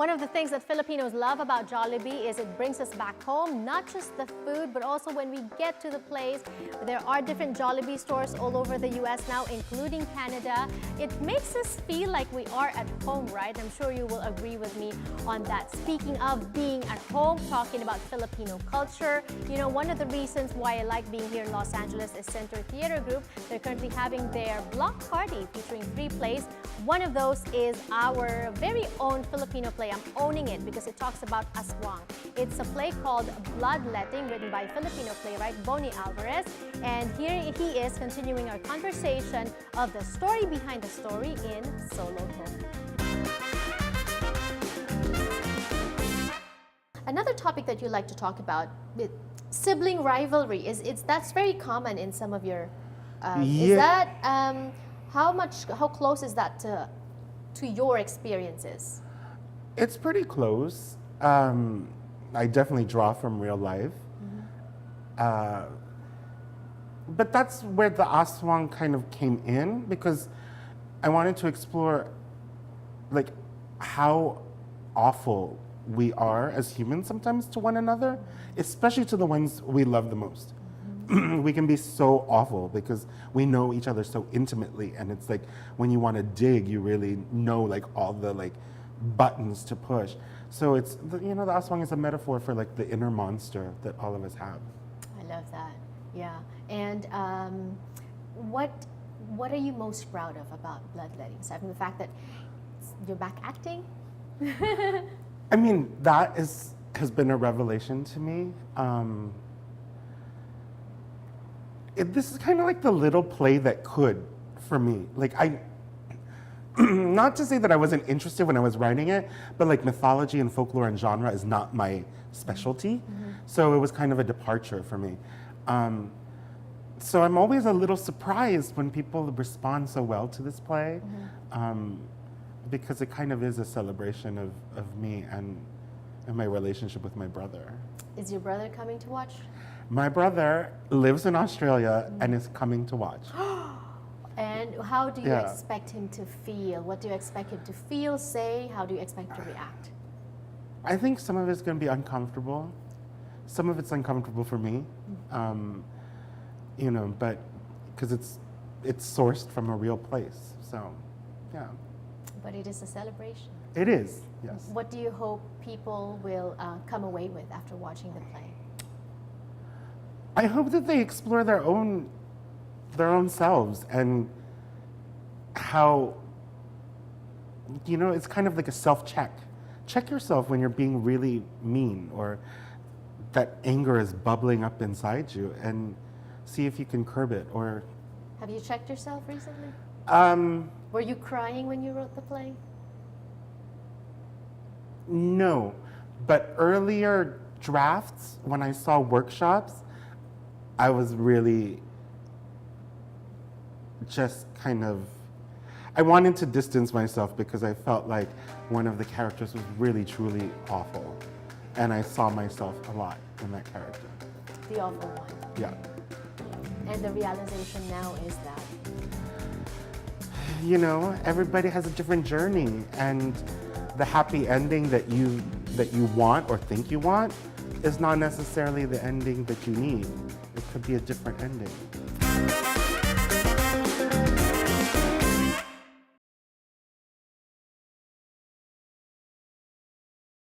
one of the things that Filipinos love about Jollibee is it brings us back home, not just the food, but also when we get to the place. There are different Jollibee stores all over the US now, including Canada. It makes us feel like we are at home, right? I'm sure you will agree with me on that. Speaking of being at home, talking about Filipino culture, you know, one of the reasons why I like being here in Los Angeles is Center Theatre Group. They're currently having their block party featuring 3 plays. One of those is our very own Filipino play. I'm owning it because it talks about Aswang. It's a play called Bloodletting, written by Filipino playwright Boni Alvarez. And here he is continuing our conversation of the story behind the story in Solo Home. Another topic that you like to talk about, sibling rivalry, that's very common in some of your. Is that how close is that to your experiences? It's pretty close. I definitely draw from real life. But that's where the Aswang kind of came in, because I wanted to explore like how awful we are as humans sometimes to one another, especially to the ones we love the most. We can be so awful because we know each other so intimately, and it's like when you want to dig, you really know like all the like buttons to push. So it's, you know, the Aswang is a metaphor for like the inner monster that all of us have. I love that. Yeah. And what are you most proud of about Bloodletting? Aside from the fact that you're back acting? I mean, that has been a revelation to me. This is kind of like the little play that could for me. Like not to say that I wasn't interested when I was writing it, but like mythology and folklore and genre is not my specialty. So it was kind of a departure for me. So I'm always a little surprised when people respond so well to this play, because it kind of is a celebration of me and my relationship with my brother. Is your brother coming to watch? My brother lives in Australia and is coming to watch. And how do you expect him to feel? What do you expect him to feel, say? How do you expect to react? I think some of it's going to be uncomfortable. Some of it's uncomfortable for me, you know, but because it's sourced from a real place. So, yeah. But it is a celebration. It is, yes. What do you hope people will come away with after watching the play? I hope that they explore their own selves and how, you know, it's kind of like a self-check. Check yourself when you're being really mean or that anger is bubbling up inside you, and see if you can curb it. Or have you checked yourself recently? Were you crying when you wrote the play? No, but earlier drafts, when I saw workshops, I was really just kind of, I wanted to distance myself because I felt like one of the characters was really, truly awful. And I saw myself a lot in that character. The awful one. Yeah. And the realization now is that? You know, everybody has a different journey, and the happy ending that you want or think you want is not necessarily the ending that you need. It could be a different ending.